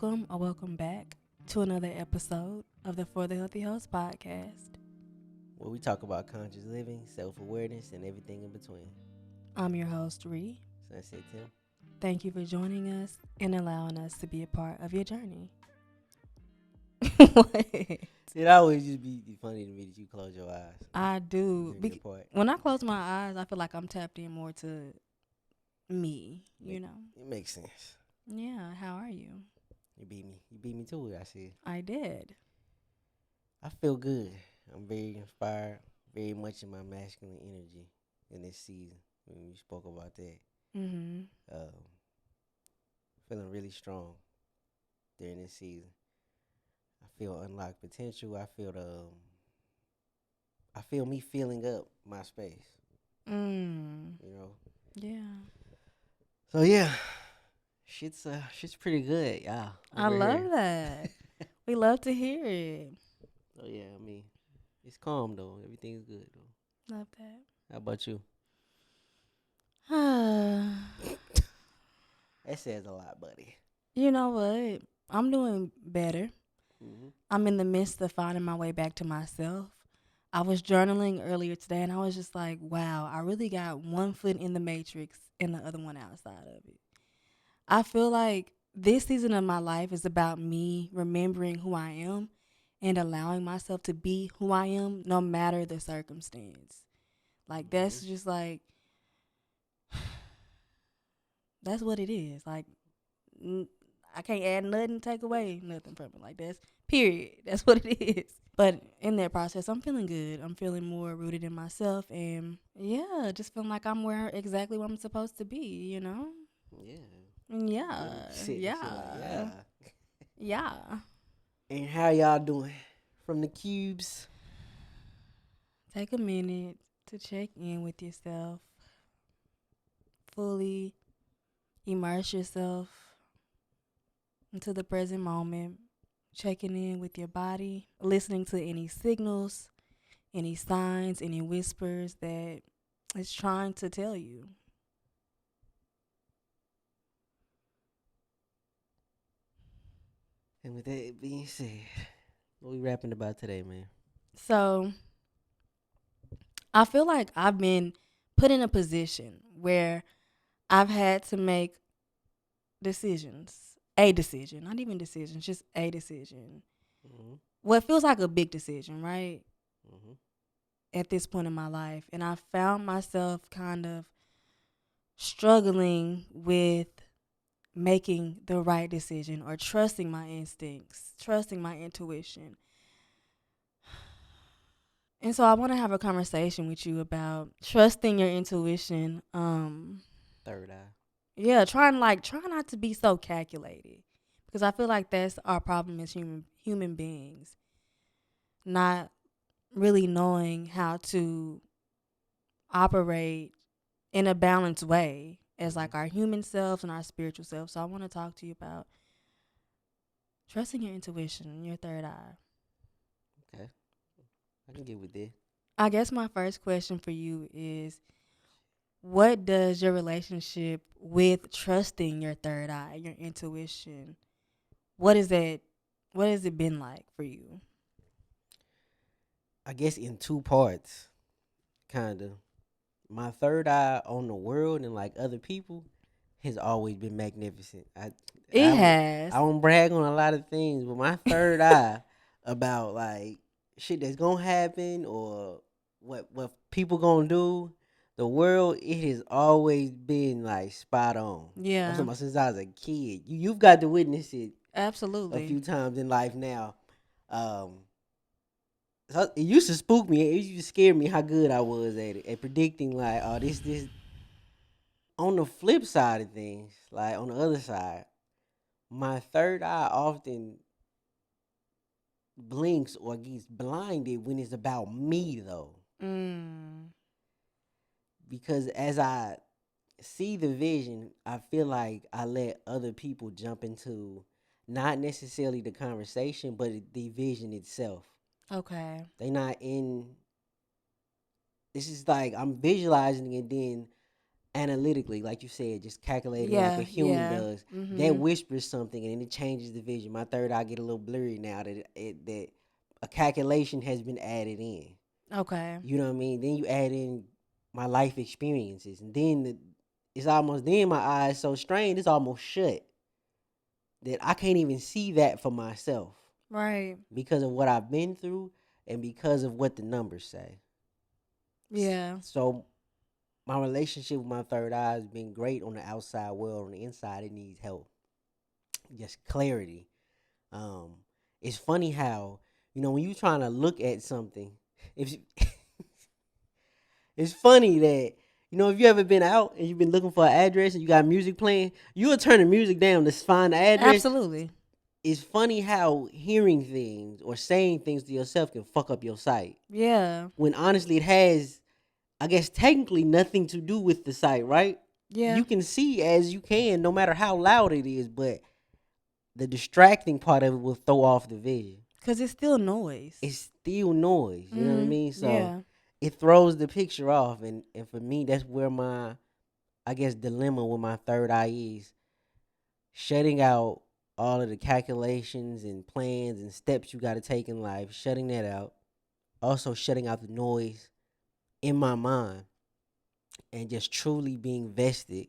welcome or welcome back to another episode of the For the Healthy Host podcast. where we talk about conscious living, self awareness, and everything in between. I'm your host, Ree. Sunset Tim. Thank you for joining us and allowing us to be a part of your journey. What? It always just be funny to me that you close your eyes I do. during your part. When I close my eyes, I feel like I'm tapped in more to me, It makes sense. Yeah, how are you? You beat me. You beat me to it, I said. I did. I feel good. I'm very inspired, very much in my masculine energy in this season when you spoke about that. Mm-hmm. Feeling really strong during this season. I feel unlocked potential. I feel me filling up my space. Mm. You know. Yeah. So yeah, shit's pretty good, yeah. I Over love here. that. We love to hear it. Oh yeah, I mean, it's calm though. Everything's good though. Love How about you? that. That says a lot, buddy. You know what? I'm doing better. Hmm. I'm in the midst of finding my way back to myself. I was journaling earlier today and I was just like, wow, I really got one foot in the matrix and the other one outside of it. I feel like this season of my life is about me remembering who I am and allowing myself to be who I am no matter the circumstance. Like, Hmm. that's just like, that's what it is. Like, I can't add nothing, take away nothing from it. Like, that's period. That's what it is. But in that process, I'm feeling good. I'm feeling more rooted in myself, and yeah, just feeling like I'm exactly where I'm supposed to be. You know? Yeah. Let me Yeah, sit and shit like yeah, yeah. yeah. And how y'all doing? From the cubes. Take a minute to check in with yourself. Fully immerse yourself into the present moment. Checking in with your body, listening to any signals, any signs, any whispers that it's trying to tell you. And with that being said, what we rapping about today, man? So I feel like I've been put in a position where I've had to make decisions. A decision, not even decisions, just a decision. Hmm. What feels like a big decision, right? Hmm. At this point in my life. And I found myself kind of struggling with making the right decision or trusting my instincts, trusting my intuition. And so I want to have a conversation with you about trusting your intuition. Third eye. Yeah, try not to be so calculated because I feel like that's our problem as human beings, not really knowing how to operate in a balanced way as Hmm. like our human selves and our spiritual selves. So I want to talk to you about trusting your intuition, your third eye. Okay, I can get with that. I guess my first question for you is what does your relationship with trusting your third eye, your intuition, what is that what has it been like for you? I guess in two parts, kind of. My third eye on the world and like other people has always been magnificent. It I won't has. I won't brag on a lot of things, but my third eye about like shit that's gonna happen or what people gonna do, the world it has always been like spot on. I'm talking Yeah, about since I was a kid. You've got to witness it a absolutely. few times in life now. Um, so it used to spook me. It used to scare me how good I was at it, at predicting like, oh, this. On the flip side of things, like on the other side, my third eye often blinks or gets blinded when it's about me though, Mm. because as I see the vision, I feel like I let other people jump into not necessarily the conversation, but the vision itself. Okay. They not in. This is like I'm visualizing, and then analytically, like you said, just calculating like a Yeah, human yeah. does. That Mhm. whispers something, and then it changes the vision. My third eye get a little blurry now that a calculation has been added in. Okay. You know what I mean? Then you add in my life experiences, and then it's almost then my eyes so strained, it's almost shut that I can't even see that for myself Right. because of what I've been through and because of what the numbers say. Yeah. So my relationship with my third eye has been great on the outside world. On the inside, it needs help, just clarity. Um, it's funny how when you're trying to look at something, if it's funny that if you ever been out and you've been looking for an address and you got music playing, you'll turn the music down to find the address. Absolutely. It's funny how hearing things or saying things to yourself can fuck up your sight. Yeah. When honestly, it has, I guess, technically nothing to do with the sight, right? Yeah. You can see as you can, no matter how loud it is, but the distracting part of it will throw off the vision. Cause it's still noise. It's still noise, you know what I Mhm. mean? So Yeah. it throws the picture off, and for me, that's where my, I guess, dilemma with my third eye is shutting out all of the calculations and plans and steps you got to take in life, shutting that out. Also, shutting out the noise in my mind and just truly being vested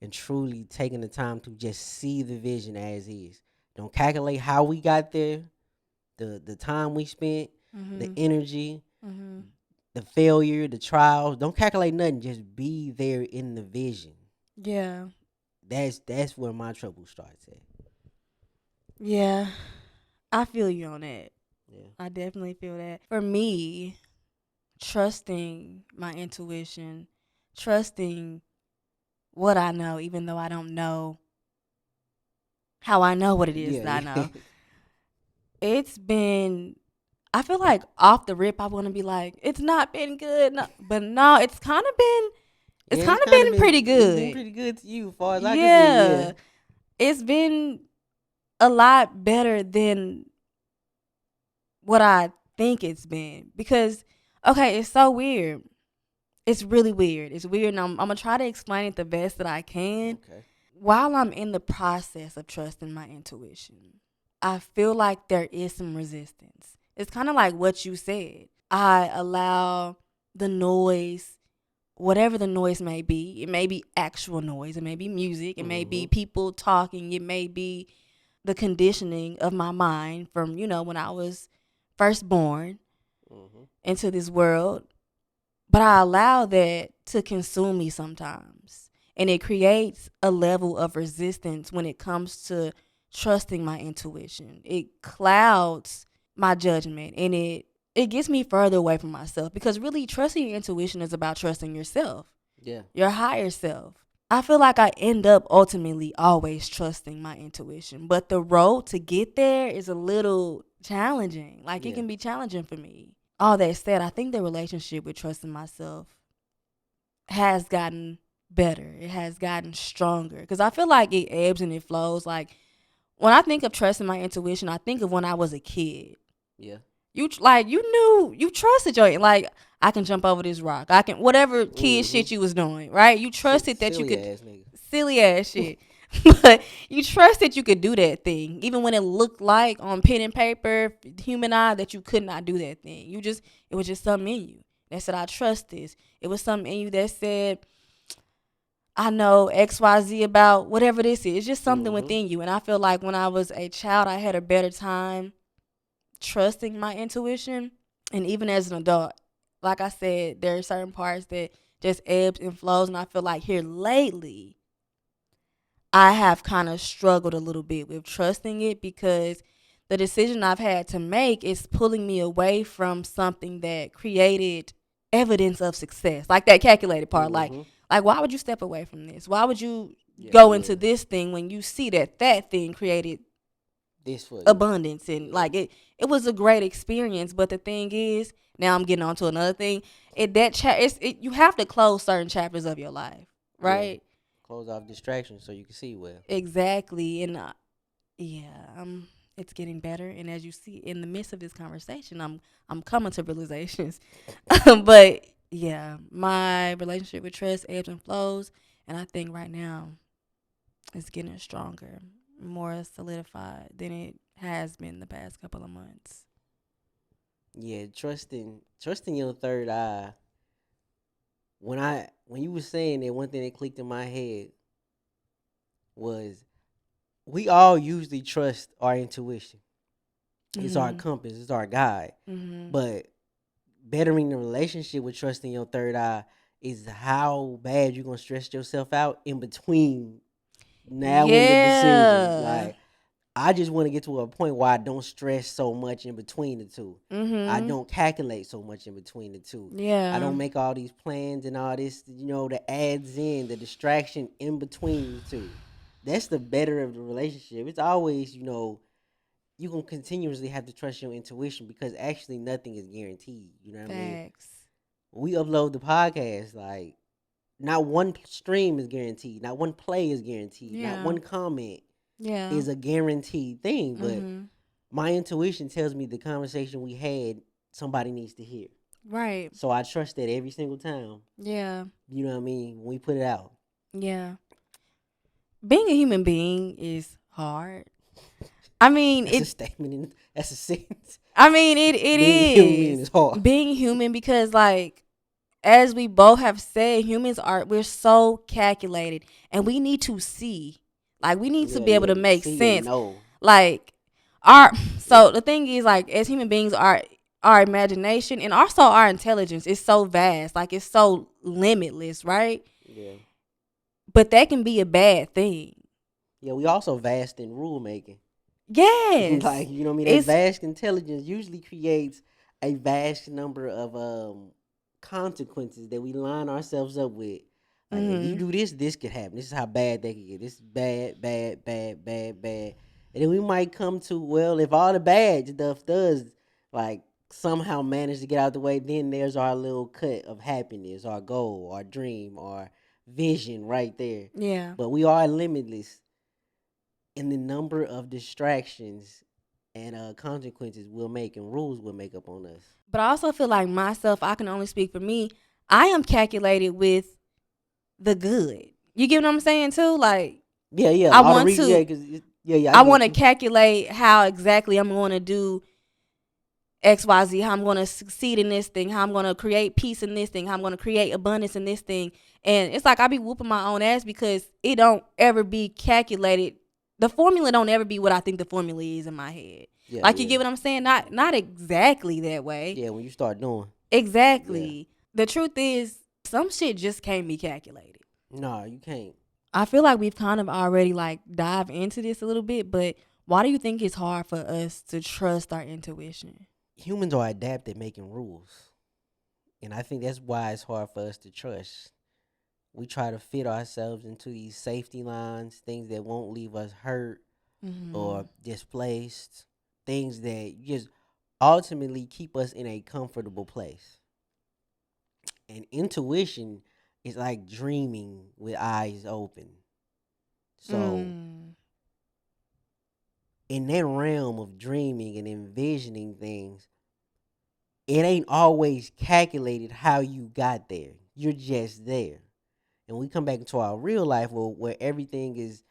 and truly taking the time to just see the vision as is. Don't calculate how we got there, the time we spent, the Mhm. energy, Mhm. the failure, the trials. Don't calculate nothing. Just be there in the vision. Yeah. That's where my trouble starts at. Yeah. I feel you on that. Yeah. I definitely feel that. For me, trusting my intuition, trusting what I know, even though I don't know how I know what it is Yeah, that I yeah. know. It's been, I feel like off the rip, I want to be like, it's not been good. No, but no, it's Yeah, kind of been pretty it's been good. pretty good to you, as far as I can see. Yeah. Yeah. It's been a lot better than what I think it's been. Because, okay, it's so weird. It's really weird. It's weird. And I'm going to try to explain it the best that I can. Okay. While I'm in the process of trusting my intuition, I feel like there is some resistance. It's kind of like what you said. I allow the noise, whatever the noise may be. It may be actual noise, it may be music, it may be Mm-hmm. people talking, it may be the conditioning of my mind from, when I was first born Mm-hmm. into this world. But I allow that to consume me sometimes. And it creates a level of resistance when it comes to trusting my intuition. It clouds my judgment and it gets me further away from myself because really trusting your intuition is about trusting yourself, Yeah. your higher self. I feel like I end up ultimately always trusting my intuition, but the road to get there is a little challenging. Like it Yeah. can be challenging for me. All that said, I think the relationship with trusting myself has gotten better. It has gotten stronger because I feel like it ebbs and it flows. Like when I think of trusting my intuition, I think of when I was a kid. Yeah. You knew you trusted your like I can jump over this rock. I can whatever kid Mm-hmm. shit you was doing, right? You trusted that you Silly could ass nigga. silly ass shit. But you trusted you could do that thing, even when it looked like on pen and paper, human eye, that you could not do that thing. It was just something in you that said, I trust this. It was something in you that said, I know XYZ about whatever this is. It's just something Mm-hmm. within you. And I feel like when I was a child, I had a better time trusting my intuition. And even as an adult, like I said, there are certain parts that just ebbs and flows. And I feel like here lately, I have kind of struggled a little bit with trusting it because the decision I've had to make is pulling me away from something that created evidence of success, like that calculated part. Mm-hmm. Like why would you step away from this? Why would you Yeah. go Yeah. into this thing when you see that thing created This for you. abundance and Yeah. like it was a great experience. But the thing is, now I'm getting on to another thing. You have to close certain chapters of your life, Yeah. right? Close off distractions so you can see well. Exactly. And yeah, it's getting better. And as you see in the midst of this conversation, I'm coming to realizations. But Yeah, my relationship with trust ebbs and flows, and I think right now it's getting stronger, more solidified than it has been the past couple of months. Yeah, trusting your third eye. When you were saying that, one thing that clicked in my head was we all usually trust our intuition. It's our Mhm. compass, it's our guide. Mhm. But bettering the relationship with trusting your third eye is how bad you're gonna stress yourself out in between now and the decision. Yeah. Like, I just want to get to a point where I don't stress so much in between the two. I Mhm. don't calculate so much in between the two. I Yeah. don't make all these plans and all this, the adds in, the distraction in between the two. That's the better of the relationship. It's always, you're going to continuously have to trust your intuition because actually nothing is guaranteed. You know what I mean? Facts. We upload the podcast, like, not one stream is guaranteed, not one play is guaranteed, not Yeah. one comment Yeah. is a guaranteed thing. But Mhm. my intuition tells me the conversation we had, somebody needs to hear. Right. So I trust that every single time. Yeah. You know what I mean? When we put it out. Yeah. Being a human being is hard. I mean, That's a it statement. That's a sentence. I mean, it Being a human being is is hard. being human because, like, as we both have said, we're so calculated, and we need to see, like, we need to Yeah, be able yeah. to make See and sense. know. Like, our so the thing is, like, as human beings, our imagination and also our intelligence is so vast, like, it's so limitless, right? Yeah. But that can be a bad thing. Yeah, we also vast in rule making. Yes, Like, you know what I mean? That it's vast intelligence usually creates a vast number of consequences that we line ourselves up with. Like, if you mm-hmm, do this, this could happen. This is how bad that could get. This is bad, bad, bad, bad, bad. And then we might come to, well, if all the bad stuff does, like, somehow manage to get out the way, then there's our little cut of happiness, our goal, our dream, our vision right there. yeah. But we are limitless in the number of distractions and consequences we'll make and rules we'll make up on us. But I also feel like myself, I can only speak for me. I am calculated with the good. You get what I'm saying too? Like, Yeah, yeah. I All the want reasons, yeah, to because yeah, yeah, I I want get to you. calculate how exactly I'm going to do XYZ, how I'm going to succeed in this thing, how I'm going to create peace in this thing, how I'm going to create abundance in this thing. And it's like I be whooping my own ass because it don't ever be calculated. The formula don't ever be what I think the formula is in my head. Yeah, Like, you yeah, get what I'm saying? Not exactly that way. yeah. When you start doing, yeah, Exactly. The truth is some shit just can't be calculated. no, you can't. I feel like we've kind of already like dive into this a little bit, but why do you think it's hard for us to trust our intuition? Humans are adept at making rules, and I think that's why it's hard for us to trust. We try to fit ourselves into these safety lines, things that won't leave us hurt Mm-hmm. or displaced, things that just ultimately keep us in a comfortable place. And intuition is like dreaming with eyes open. So, Mm. in that realm of dreaming and envisioning things, it ain't always calculated how you got there. You're just there. And we come back into our real life where everything is,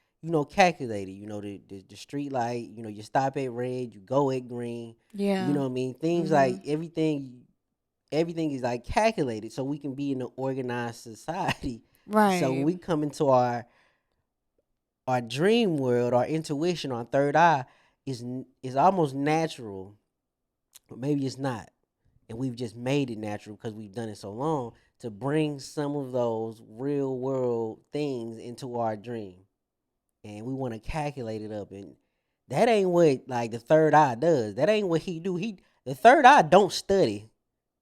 calculated. The street light, you stop at red, you go at green. You Yeah. know what I mean? Things Mm-hmm. like everything is like calculated so we can be in an organized society. So when Right. we come into our dream world, our intuition, our third eye is almost natural, but maybe it's not. And we've just made it natural because we've done it so long to bring some of those real world things into our dream. And we want to calculate it up, and that ain't what like the third eye does. That ain't what he do. The third eye don't study.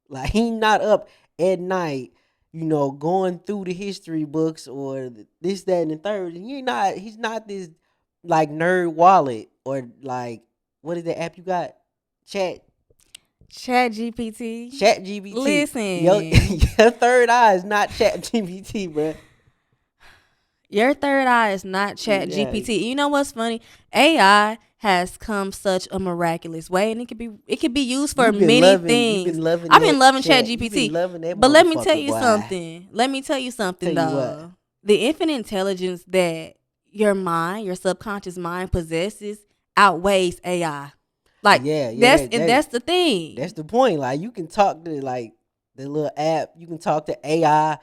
Like, he not up at night, going through the history books or this, that, and the third. And he's not this like nerd wallet or like, what is the app you got? Chat Chat GPT. Chat GBT. Yo, Listen, your third eye is not Chat GPT, bro. your third eye is not Chat Yeah, GPT. You know what's funny? AI has come such a miraculous way, and it could be used for You've been many loving. You've things. been loving I've been that loving chat. You've been ChatGPT, loving that but let me tell motherfucker, you boy. something. Let me tell you Tell something you what. though. The infinite intelligence that your mind, your subconscious mind possesses outweighs AI. Like Yeah, yeah. that's That and that that's the that's thing. the point. Like you can talk to like the little app. You can talk to AI.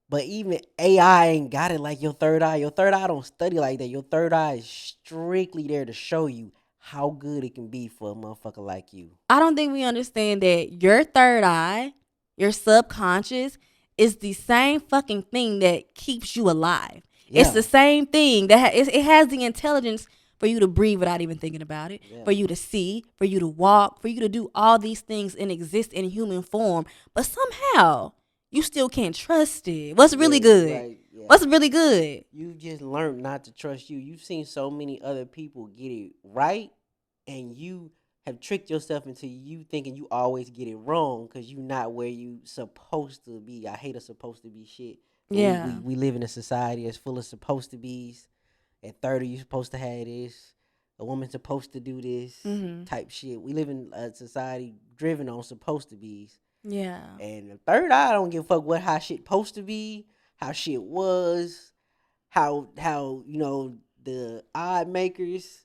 But even AI ain't got it like your third eye. Your third eye don't study like that. Your third eye is strictly there to show you how good it can be for a motherfucker like you. I don't think we understand that your third eye, your subconscious, is the same fucking thing that keeps you alive. It's Yeah, the same thing that it has the intelligence for you to breathe without even thinking about it, yeah, for you to see, for you to walk, for you to do all these things and exist in human form. But somehow you still can't trust it. What's really yeah. good? Like yeah, What's really good? you just learned not to trust you. You've seen so many other people get it right, and you have tricked yourself into you thinking you always get it wrong because you not where you supposed to be. I hate a supposed to be shit, but we, we Yeah. we live in a society that's full of supposed to be's. At 30, you're supposed to have this. A woman's supposed to do this Mhm. type shit. We live in a society driven on supposed to be's. Yeah. And the third eye don't give a fuck what how shit supposed to be, how shit was, how the odd makers,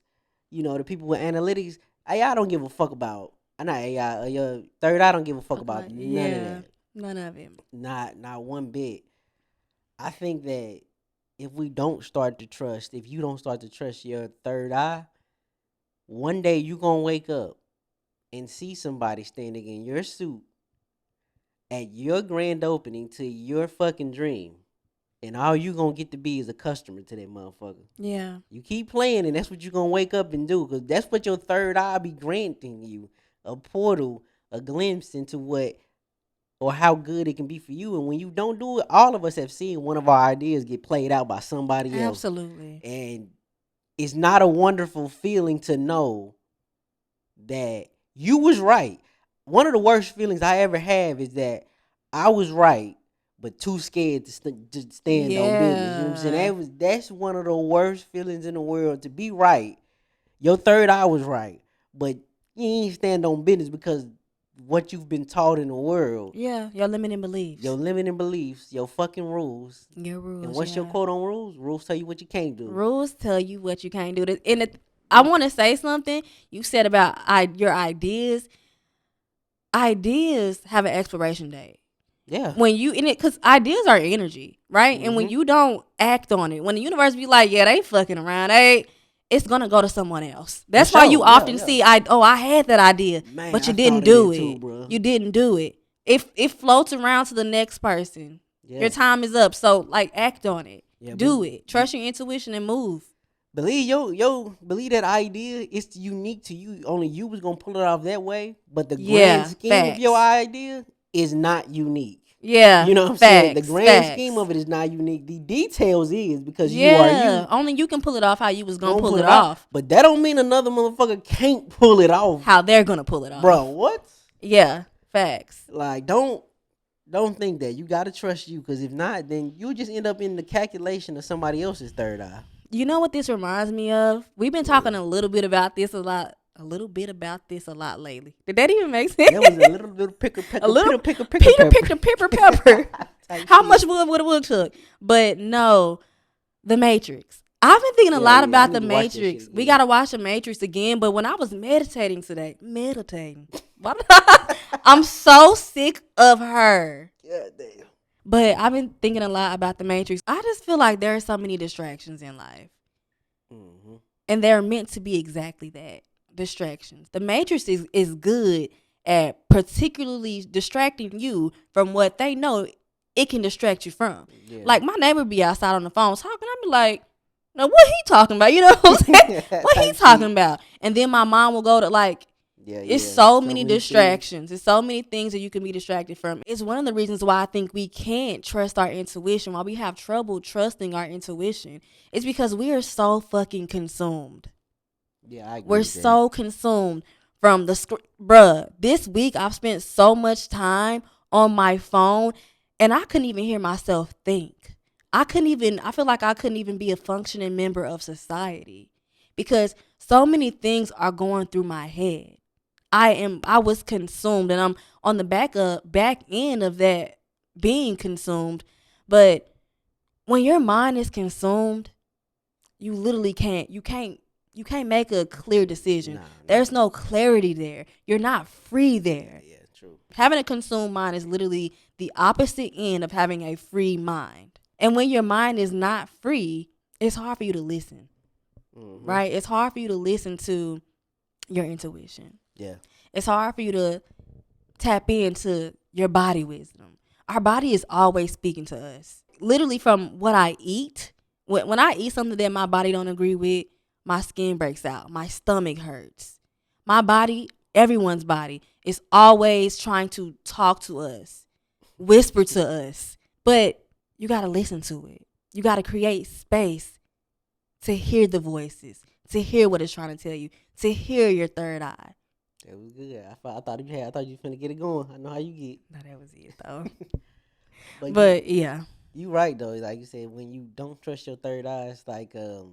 the people with analytics. AI don't give a fuck about. Not AI. Your third eye don't give a fuck Fuck about about none of yeah. that. None of it. Not one bit. I think that if we don't start to trust, if you don't start to trust your third eye, one day you gonna wake up and see somebody standing in your suit at your grand opening to your fucking dream. And all you gonna get to be is a customer to that motherfucker. Yeah. You keep playing, and that's what you gonna wake up and do, because that's what your third eye be granting you, a portal, a glimpse into what or how good it can be for you. And when you don't do it, all of us have seen one of our ideas get played out by somebody else. Absolutely. And it's not a wonderful feeling to know that you was right. One of the worst feelings I ever have is that I was right, but too scared to stand on business. You know what I'm saying? Yeah. That's one of the worst feelings in the world, to be right. Your third eye was right, but you ain't stand on business because what you've been taught in the world, Yeah. Your limiting your beliefs. limiting beliefs, your fucking rules. Your And rules, what's your yeah. quote on rules? Rules tell you what you can't do. Rules tell you what you can't do. I want to say something you said about your ideas. Ideas have an expiration date. Yeah. When you in it, because ideas are energy, right? And when Mm-hmm. you don't act on it, when the universe be like, yeah, they fucking around, it's gonna go to someone else. For That's why you sure. Yeah, often yeah. see, I had that idea, Man, but I you didn't thought of do that too, it. bro. You didn't do it. If it floats around to the next person, your Yeah. time is up. So like, act on it, Yeah, but do it, trust your intuition, and move. believe that idea is unique to you. Only you was gonna pull it off that way. But the grand Yeah, scheme of your facts. idea is not unique. Yeah, You know what I'm saying? The facts, grand scheme facts. of it is not unique. The details is because you are Yeah, you only you can pull it off how you was gonna gonna pull pull it it off. off. But that don't mean another motherfucker can't pull it off. How they're gonna pull it Bro, off. what? Yeah, facts. Like don't think that. You gotta trust you, because if not, then you just end up in the calculation of somebody else's third eye. You know what this reminds me of? We've been talking a little bit about this a lot lately. Did that even make sense? That was a little bit of picker A pecker little picker Peter pepper picked a pepper. type How shit. much would a wood took? But no, The Matrix. I've been thinking a Yeah, lot yeah. I about The need to watch that shit Matrix. We again. gotta watch The Matrix again. But when I was meditating today, I'm so sick of her. God damn. But I've been thinking a lot about The Matrix. I just feel like there are so many distractions in life. Mm-hmm. And they're meant to be exactly that, distractions. The Matrix is good at particularly distracting you from what they know it can distract you from. Yeah. Like my neighbor be outside on the phone talking, I be like, no, what he talking about? You know what I'm saying? What he Type talking shit. about? And then my mom will go to like, Yeah, it's yeah. so So many many things. distractions. It's so many things that you can be distracted from. It's one of the reasons why I think we can't trust our intuition, why we have trouble trusting our intuition. It's because we are so fucking consumed. Yeah, I agree We're with that. so consumed from the screen. Bruh, this week I've spent so much time on my phone and I couldn't even hear myself think. I feel like I couldn't even be a functioning member of society because so many things are going through my head. I was consumed, and I'm on the back end of that being consumed. But when your mind is consumed, you literally can't make a clear decision. Nah, nah. There's no clarity there. You're not free Yeah, there. yeah, true. Having a consumed mind is literally the opposite end of having a free mind. And when your mind is not free, it's hard for you to listen, Mm-hmm. right? It's hard for you to listen to your intuition. Yeah. It's hard for you to tap into your body wisdom. Our body is always speaking to us. Literally from what I eat, when I eat something that my body don't agree with, my skin breaks out. My stomach hurts. My body, everyone's body, is always trying to talk to us, whisper to us. But you got to listen to it. You got to create space to hear the voices, to hear what it's trying to tell you, to hear your third eye. That was good. I thought you finna get it going. I know how you get. No, that was it though. But But yeah. you right though. Like you said, when you don't trust your third eye, it's like and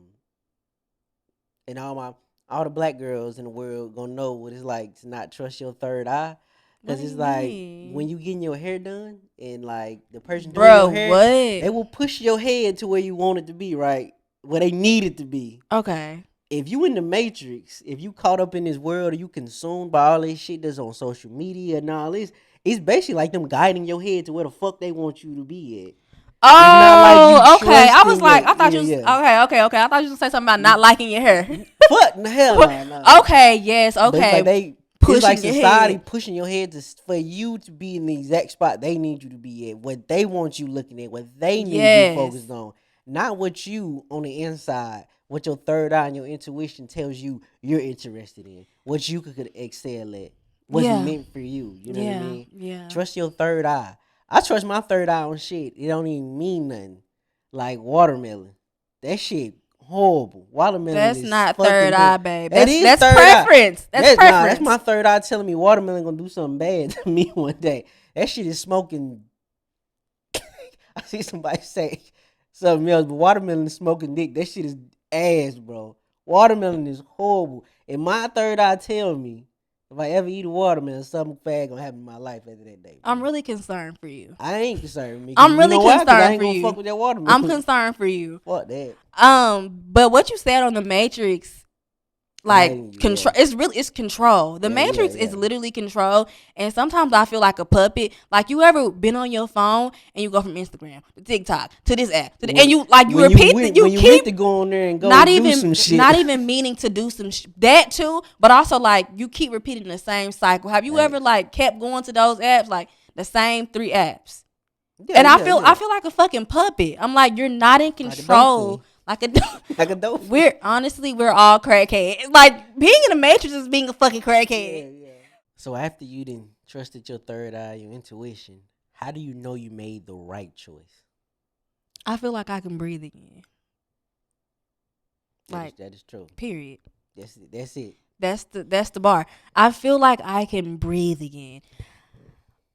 all the black girls in the world gonna know what it's like to not trust your third eye. What Cause do it's you like when mean? you getting your hair done and like the person doing Bro, your hair, what? they will push your head to where you want it to be, right? Where they need it to be. Okay. If you in the matrix, if you caught up in this world, or you consumed by all this shit that's on social media and all this, it's basically like them guiding your head to where the fuck they want you to be at. It's not like you Oh, okay. I was trusting like, your I thought you was yeah. okay. I thought you was gonna say something about not liking your hair. Fuck the hell no. Okay, yes, But it's like okay. it's like Pushing your society head. pushing your head for you to be in the exact spot they need you to be at, what they want you looking at, what they need you Yes. focused on, not what you on the inside, what your third eye and your intuition tells you you're interested in, what you could excel at, what's Yeah. meant for you. You know what I Yeah. mean? Yeah. Trust your third eye. I trust my third eye on shit. It don't even mean nothing. Like watermelon, that shit horrible. Watermelon That's is not third fucking eye, horrible. babe. That That's is that's third eye. preference. That's That's preference. my third eye telling me watermelon gonna do something bad to me one day. That shit is smoking. I see somebody say something else, but watermelon is smoking dick. That shit is ass, bro. Watermelon is horrible. And my third eye tell me if I ever eat a watermelon, something bad gonna happen in my life after that day, I'm bro. really concerned for you. I ain't concerned with me because I'm you really know why? Because I concerned ain't for gonna fuck you. with that I'm watermelon. concerned for you. Fuck that. But what you said on the Matrix, Guiding like you, yeah. control, it's control. The Yeah, yeah, Matrix is yeah. literally control, and sometimes I feel like a puppet. Like, you ever been on your phone and you go from Instagram to TikTok to this app and you repeat that, you When you meant to keep go on there and go not do even some shit. not even meaning to do that too, but also like you keep repeating the same cycle. Have you ever Thanks. like kept going to those apps, like the same 3 apps? Yeah, And I yeah, feel yeah. like a fucking puppet. I'm like, you're not in Like a control. dolphin. Like a Like a dolphin. we're all crackhead. Like, being in the Matrix is being a fucking Yeah, crackhead. yeah. So after you didn't trusted your third eye, your intuition, how do you know you made the right choice? I feel like I can breathe again. That is Like, that is true. period. That's it. That's it. That's the bar. I feel like I can breathe again.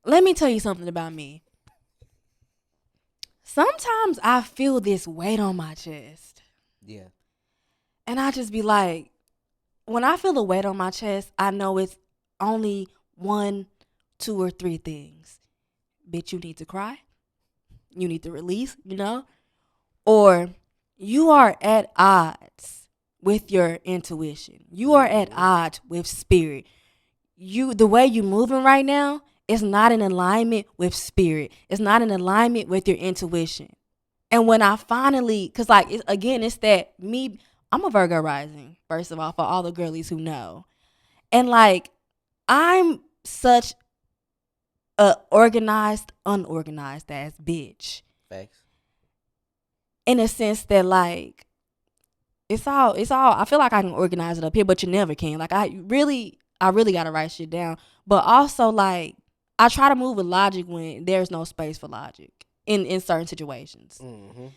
Let me tell you something about me. Sometimes I feel this weight on my chest. Yeah. And I just be like, when I feel the weight on my chest, I know it's only one, two, or three things. Bitch, you need to cry. You need to release, or you are at odds with your intuition. You are at Mm-hmm. odds with spirit. The way you moving right now is not in alignment with spirit. It's not in alignment with your intuition. And when I finally, cause like it's that me. I'm a Virgo rising, first of all, for all the girlies who know, and like I'm such a organized, unorganized ass bitch, Facts. in a sense that like it's all I feel like I can organize it up here, but you never can. Like, I really gotta write shit down. But also, like, I try to move with logic when there's no space for logic in certain situations. Mm-hmm.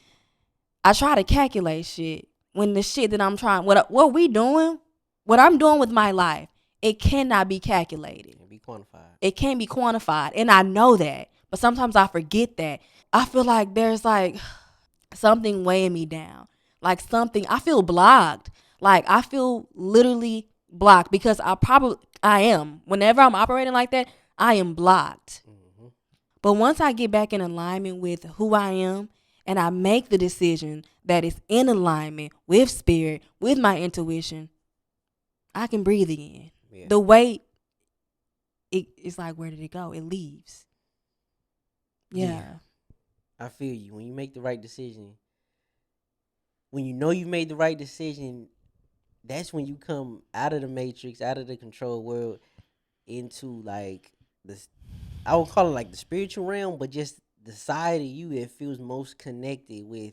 I try to calculate shit when the shit that I'm trying what we doing, what I'm doing with my life, it cannot be calculated. And be quantified. It can't be quantified, and I know that. But sometimes I forget that. I feel like there's like something weighing me down. Like, something, I feel blocked. Like I feel literally blocked because I am. Whenever I'm operating like that, I am blocked. Hmm. But once I get back in alignment with who I am and I make the decision that is in alignment with spirit, with my intuition, I can breathe again. Yeah. The weight, it's like, where did it go? It leaves. Yeah. Yeah. I feel you. When you make the right decision, when you know you made the right decision, that's when you come out of the matrix, out of the control world, into like this. I would call it like the spiritual realm, but just the side of you that feels most connected with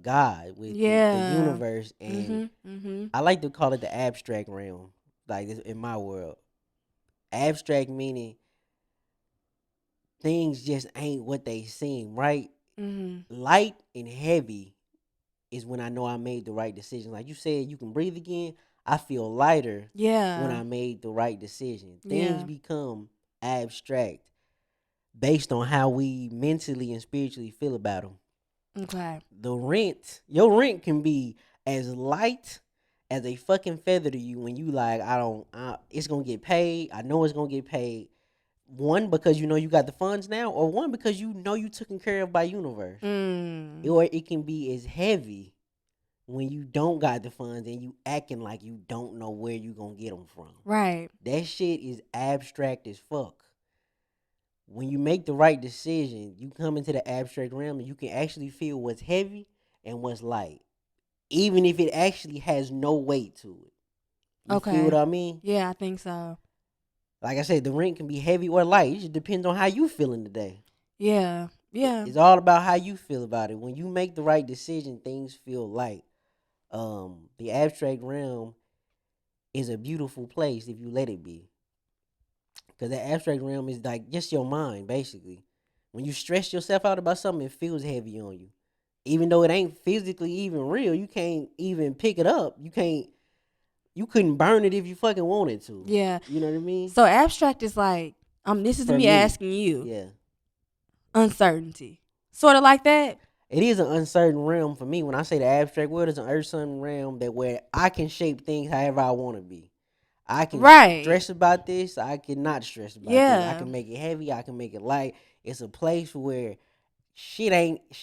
God, with the Yeah. universe, and Mhm. Mhm. I like to call it the abstract realm. Like in my world, abstract meaning things just ain't what they seem. Right, Mhm. light and heavy is when I know I made the right decision. Like you said, you can breathe again. I feel lighter when Yeah. I made the right decision. Things Yeah. become abstract based on how we mentally and spiritually feel about them. Okay. Your rent can be as light as a fucking feather to you when you like, it's gonna get paid. I know it's gonna get paid. One, because you know you got the funds now, or one, because you know you taken care of by universe. Mm. Or it can be as heavy when you don't got the funds and you acting like you don't know where you gonna get them from. Right. That shit is abstract as fuck. When you make the right decision, you come into the abstract realm and you can actually feel what's heavy and what's light, even if it actually has no weight to it. You feel what Okay. I mean? Yeah, I think so. Like I said, the rent can be heavy or light. It just depends on how you feeling today. Yeah. Yeah. It's all about how you feel about it. When you make the right decision, things feel light. The abstract realm is a beautiful place if you let it be. Because the abstract realm is like just your mind, basically. When you stress yourself out about something, it feels heavy on you. Even though it ain't physically even real, you can't even pick it up. You couldn't burn it if you fucking wanted to. Yeah. You know what I mean? So abstract is like this is For me me, asking you yeah. uncertainty. Sort of like that. It is an uncertain realm for me. When I say the abstract world, it's an uncertain realm that where I can shape things however I want to be. I can Right. stress about this. I can not stress about this. I Yeah. can make it heavy. I can make it light. It's a place where shit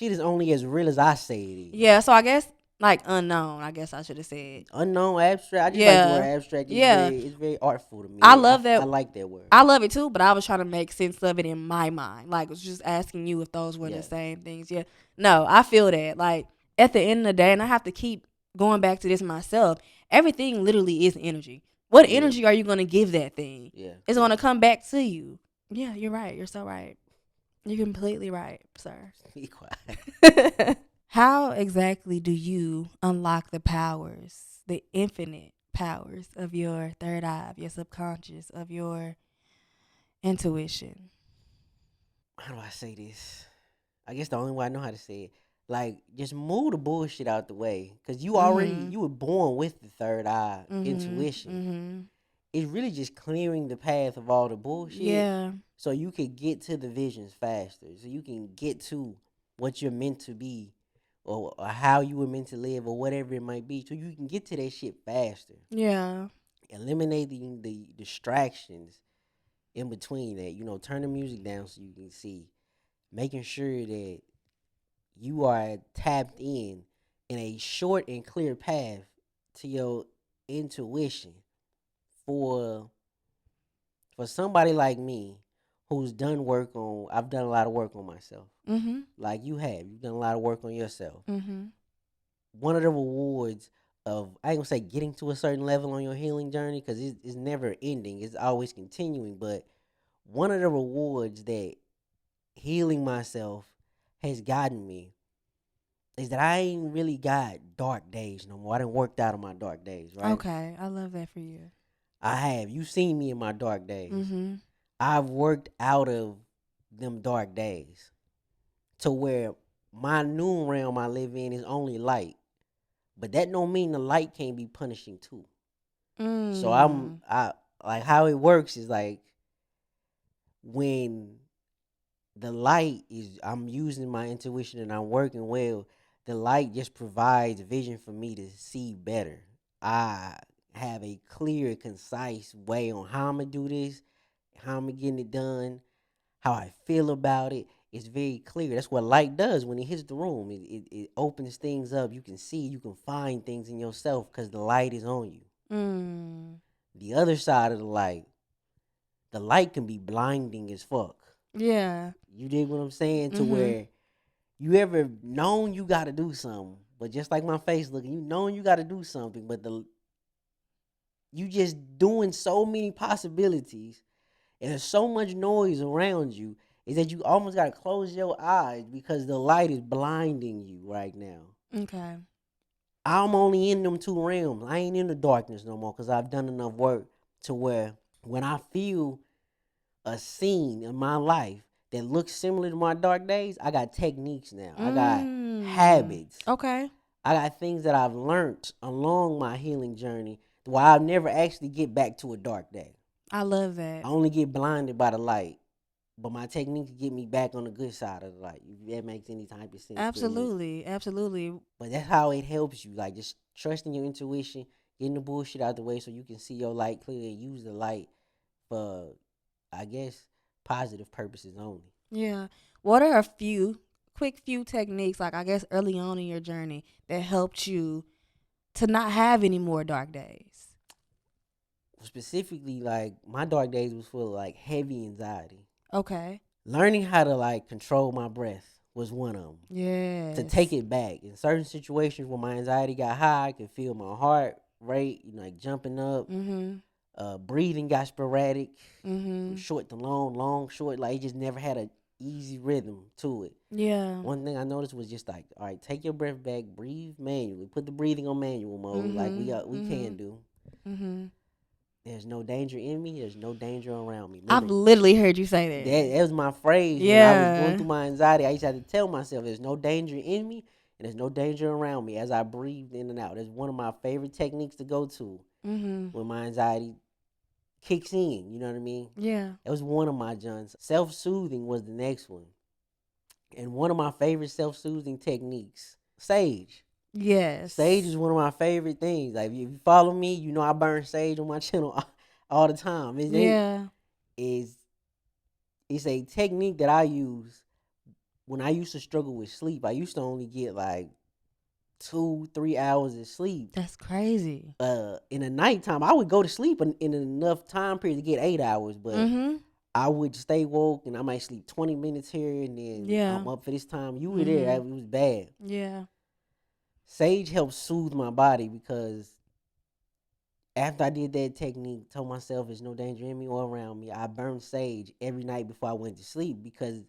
is only as real as I say it is. Yeah. So I guess like unknown, I guess I should have said. Unknown abstract. I just like the word Yeah. abstract. Yeah. It's very artful to I me. love I that. like that word. I love it too, but I was trying to make sense of it in my mind. Like, I was just asking you if those were the Yeah. same things. Yeah. No, I feel that. Like, at the end of the day, and I have to keep going back to this myself, everything literally is energy. What Yeah. energy are you going to give that thing? Yeah. It's Yeah. going to come back to you. Yeah, you're right. You're so right. You're completely right, sir. Be quiet. How exactly do you unlock the powers, the infinite powers of your third eye, of your subconscious, of your intuition? How do I say this? I guess the only way I know how to say it, like, just move the bullshit out the way, cause Mhm. you were born with the third eye Mhm. intuition. Mhm. It's really just clearing the path of all the bullshit, Yeah. so you could get to the visions faster, so you can get to what you're meant to be, or how you were meant to live, or whatever it might be, so you can get to that shit faster. Yeah. Eliminating the distractions in between that. Turn the music down so you can see. Making sure that you are tapped in a short and clear path to your intuition. For for somebody like me who's done work on I've done a lot of work on myself. Mhm. Like you've done a lot of work on yourself. Mhm. One of the rewards of, I ain't gonna say getting to a certain level on your healing journey, because it's never ending, it's always continuing, but one of the rewards that healing myself has gotten me is that I ain't really got dark days no more. I done worked out of my dark days, right? Okay, I love that for you. I have. You seen me in my dark days. Mhm. I've worked out of them dark days to where my new realm I live in is only light. But that don't mean the light can't be punishing too. So Mm. I like how it works is like when the light is, I'm using my intuition and I'm working well, The light just provides vision for me to see better. I have a clear, concise way on how I'm gonna do this, how I'm getting it done, how I feel about it. It's very clear. That's what light does when it hits the room. It opens things up. You can see, you can find things in yourself because the light is on you. Mm. The other side of the light can be blinding as fuck. Yeah. You dig what I'm saying? To Mhm. where you ever known you got to do something, but just like my face looking, you known you got to do something, but you just doing so many possibilities, and there's so much noise around you, is that you almost got to close your eyes because the light is blinding you right now. Okay. I'm only in them two realms. I ain't in the darkness no more because I've done enough work to where when I feel a scene in my life that looks similar to my dark days, I got techniques now. I got habits. Okay. I got things that I've learned along my healing journey where I'll never actually get back to a dark day. I love I that. only get blinded by the light. But my techniques get me back on the good side of the light. If that makes any type of sense to me. Absolutely. Absolutely. But that's how it helps you. Like just trusting your intuition, getting the bullshit out the way so you can see your light clearly and use the light for, I guess, positive purposes only. Yeah. What are a few techniques, like I guess early on in your journey, that helped you to not have any more dark days? Specifically, like my dark days was full of like heavy anxiety. Okay. Learning how to like control my breath was one of them. To take Yes. it back in certain situations where my anxiety got high, I could feel my heart rate, like jumping up. Mhm. Breathing got sporadic from Mhm. short to long, long, short. Like it just never had a easy rhythm to it. Yeah. One thing I noticed was just like, all right, take your breath back, breathe manually, put the breathing on manual mode, like Mhm. we can Mhm. do. Mhm. There's no danger in me. There's no danger around me. I've Remember, literally heard you say that was my phrase when I was going Yeah. through my anxiety. I used to have to tell myself, "There's no danger in me, and there's no danger around me." As I breathed in and out, it's one of my favorite techniques to go to Mhm. when my anxiety kicks in. You know what I mean? Yeah. That was one of my Johns. Self soothing was the next one. And one of my favorite self soothing techniques, sage. Sage Yes. is one of my favorite things. Like if you follow me, you know I burn sage on my channel all the time. Yeah. Is it's a technique that I use when I used to struggle with sleep. I used to only get like 2-3 hours of sleep. That's crazy. In the nighttime, I would go to sleep in enough time period to get 8 hours, but Mhm. I would stay woke and I might sleep 20 minutes here and then Yeah. I'm up for this time. You were there. It Mhm. was bad. Yeah. Sage helps soothe my body because after I did that technique, told myself there's no danger in me or around me, I burned sage every night before I went to sleep because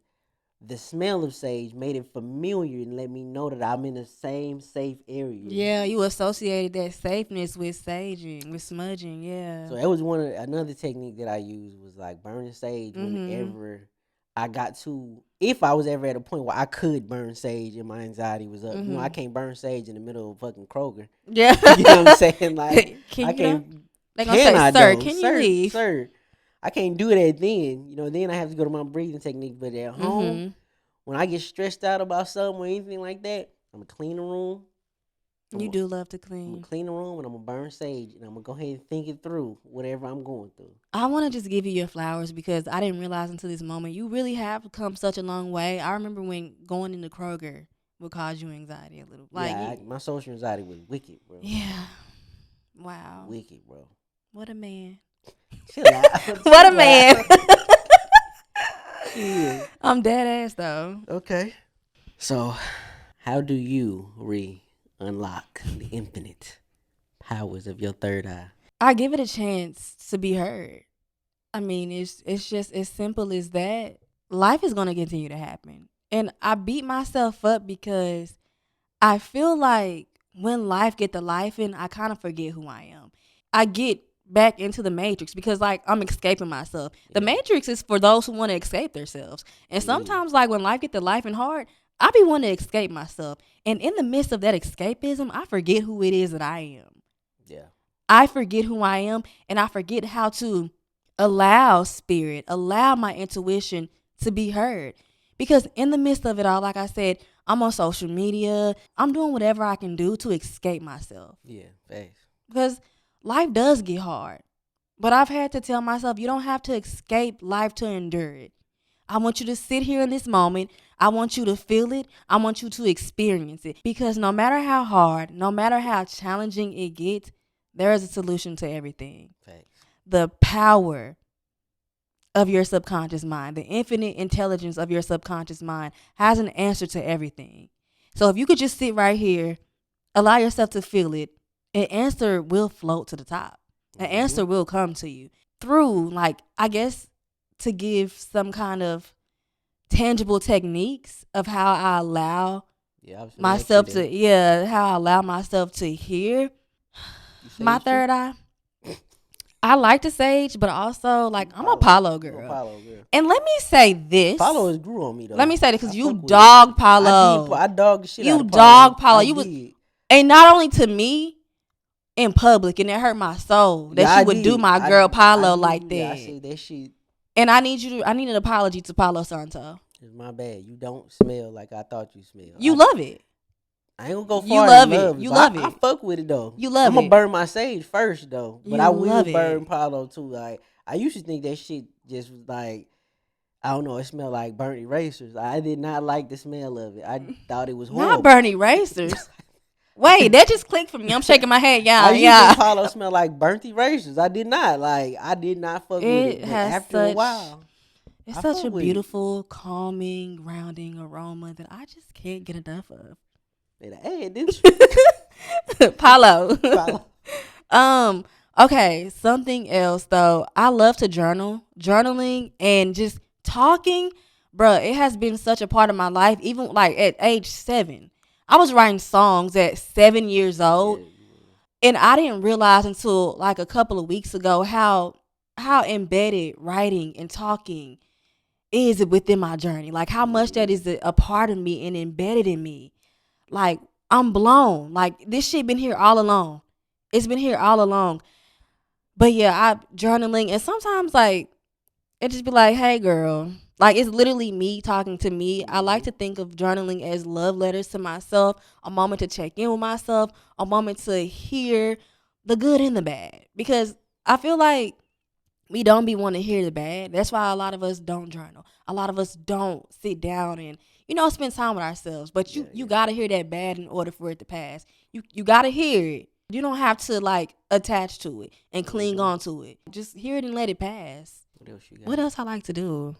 the smell of sage made it familiar and let me know that I'm in the same safe area. Yeah, you associated that safeness with saging, with smudging. Yeah. So that was another technique that I used was like burning sage Mhm. whenever I got to, if I was ever at a point where I could burn sage and my anxiety was up. I Mhm. can't burn sage in the middle of fucking Kroger. Yeah. You know what I'm saying? Like Can I you know? can't. They gonna Can say, I "Sir, though, can you sir, leave?" sir? I can't do that then. Then I have to go to my breathing technique. But at home, Mhm. when I get stressed out about something or anything like that, I'm gonna clean the room. You I'm, do love to I'm gonna clean. clean the room and I'm gonna burn sage and I'm gonna go ahead and think it through, whatever I'm going through. I want to just give you your flowers because I didn't realize until this moment you really have come such a long way. I remember when going into Kroger would cause you anxiety a little. Like, Yeah, my social anxiety was wicked, bro. yeah. Wow. Wicked, bro. What a man. Chill out. What a Chill man. out. Chill. I'm dead ass though. Okay. So, how do you unlock the infinite powers of your third eye? I give it a chance to be heard. I mean, it's just as simple as that. Life is gonna continue to happen, and I beat myself up because I feel like when life get to life, and I kind of forget who I am. I get back into the matrix because like I'm escaping myself. The Yeah, matrix is for those who want to escape themselves. And it is. sometimes like when life get to life and hard, I be wanting to escape myself. And in the midst of that escapism, I forget who it is that I am. Yeah. I forget who I am and I forget how to allow spirit, allow my intuition to be heard. Because in the midst of it all, like I said, I'm on social media. I'm doing whatever I can do to escape myself. Yeah, facts. Because life does get hard. But I've had to tell myself, you don't have to escape life to endure it. I want you to sit here in this moment. I want you to feel it. I want you to experience it. Because no matter how hard, no matter how challenging it gets, there is a solution to everything. Facts. The power of your subconscious mind, the infinite intelligence of your subconscious mind has an answer to everything. So if you could just sit right here, allow yourself to feel it, an answer will float to the top. An Mm-hmm. answer will come to you through, like, I guess, to give some kind of tangible techniques of how I allow Yeah, I was gonna ask you myself that. to, yeah, how I allow myself to hear You my saged you? third eye. I like to sage, but also, like, You I'm a Apollo. Apollo You girl. Apollo girl. And let me say Apollo this. has grew on me Let though. me say this, I because you fuck with it. dog I did. Paulo. I dogged the shit out You of Apollo. dog Paulo. I You was, did. and not only to me in public, and it hurt my soul Yeah, that I you would do did. my girl I Paulo did like do that. I that. said that shit And I need an apology to Paulo Santo. is my bad. You don't smell like I thought you smell. You love it. I ain't gonna go You far in love it. love, You but love I it. fuck with it though. You love I'm gonna it. burn my sage first though, but You I will love burn it. Paulo too. Like I used to think that shit just was like I don't know. It smelled like burnt erasers. I did not like the smell of it. I thought it was Not horrible. Bernie Racers. Wait, that just clicked for me. I'm shaking my head. I Yeah, used to yeah. think Paulo smelled like burnt erasers. I did not like. I did not fuck with It it. But has after a such while, it's I such fuck a with it. beautiful, calming, grounding aroma that I just can't get enough of. Hey, didn't Paulo. you? Paulo. um, okay, something else though. I love to journal. Journaling and just talking, bruh, it has been such a part of my life. Even like at age 7. I was writing songs at 7 years Yeah, old. you was. And I didn't realize until like a couple of weeks ago how embedded writing and talking is within my journey. Like how much that Mm-hmm. is a part of me and embedded in me. Like I'm blown. Like this shit been here all along. It's been here all along. But yeah, I journaling and sometimes like it just be like, hey girl. Like it's literally me talking to me. I like Mm-hmm. to think of journaling as love letters to myself, a moment to check in with myself, a moment to hear the good and the bad. Because I feel like we don't be wanting to hear the bad. That's why a lot of us don't journal. A lot of us don't sit down and spend time with ourselves. But Yeah, you yeah. gotta hear that bad in order for it to pass. You gotta hear it. You don't have to like attach to it and cling Mm-hmm. on to it. Just hear it and let it pass. What else you What got? else I like to do?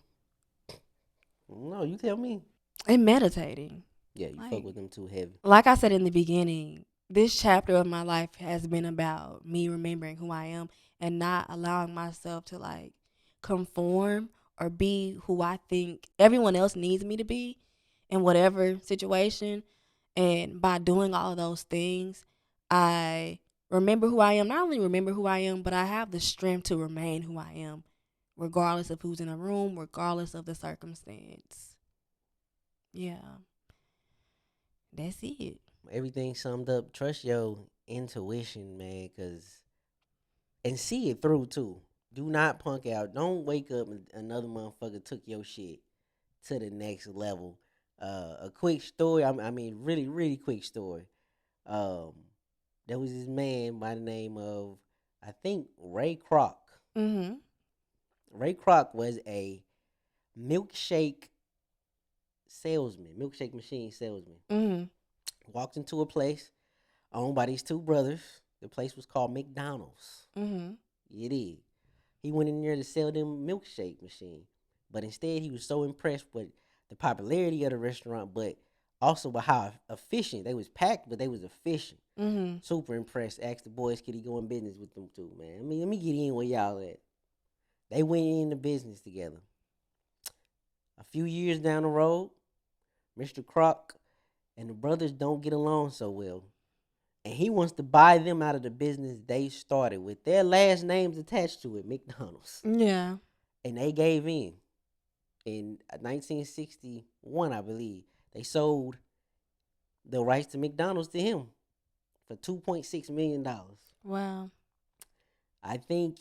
No, you tell me. And meditating. Yeah, you fuck Like with them too heavy. like I said in the beginning, this chapter of my life has been about me remembering who I am and not allowing myself to like conform or be who I think everyone else needs me to be in whatever situation. And by doing all of those things, I remember who I am. Not only remember who I am, but I have the strength to remain who I am, regardless of who's in the room, regardless of the circumstance. Yeah, that's it. Everything summed up. Trust your intuition, man, and see it through too. Do not punk out. Don't wake up and another motherfucker took your shit to the next level. A quick story. I mean, really, really quick story. Um, there was this man by the name of I think Ray Kroc. Mm-hmm. Ray Kroc was a milkshake salesman, milkshake machine salesman. Mm-hmm. Walked into a place owned by these two brothers. The place was called McDonald's. Mm-hmm. It is. He went in there to sell them milkshake machine, but instead he was so impressed with the popularity of the restaurant, but also with how efficient they was packed, but they was efficient. Mm-hmm. Super impressed. Asked the boys, could he go in business with them too, man? I mean, let me get in where y'all at. They went into business together. A few years down the road, Mr. Kroc and the brothers don't get along so well. And he wants to buy them out of the business they started with their last names attached to it, McDonald's. Yeah. And they gave in 1961, I believe. They sold the rights to McDonald's to him for $2.6 million. Wow. I think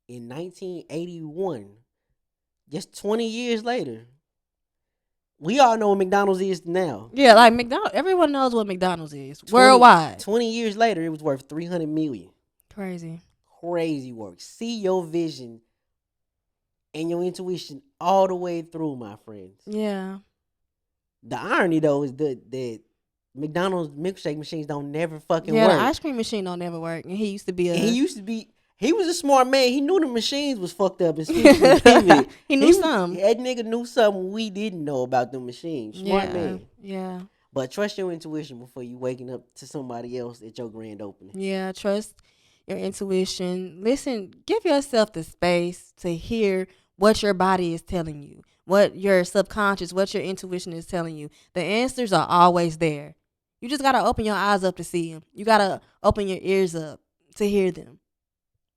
in 1981, just 20 years later, We all know what McDonald's is now. Yeah, like McDonald's. Everyone knows what McDonald's is 20, worldwide. 20 years later, it was worth 300 million. Crazy. Crazy work. See your vision and your intuition all the way through, my friends. Yeah. The irony though is that McDonald's milkshake machines don't never fucking Yeah, the work. ice cream machine don't never work. And he used to be And a he was a smart man. He knew the machines was fucked up and switched and pivoted. he knew something. That nigga knew something we didn't know about the machines. Smart Yeah. man. Yeah. But trust your intuition before you waking up to somebody else at your grand opening. Yeah. Trust your intuition. Listen, give yourself the space to hear what your body is telling you, what your subconscious, what your intuition is telling you. The answers are always there. You just got to open your eyes up to see them. You got to open your ears up to hear them.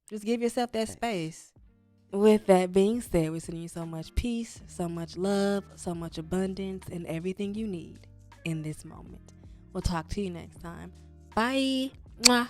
Just give yourself that space. With that being said, we're sending you so much peace, so much love, so much abundance, and everything you need in this moment. We'll talk to you next time. Bye. Mwah.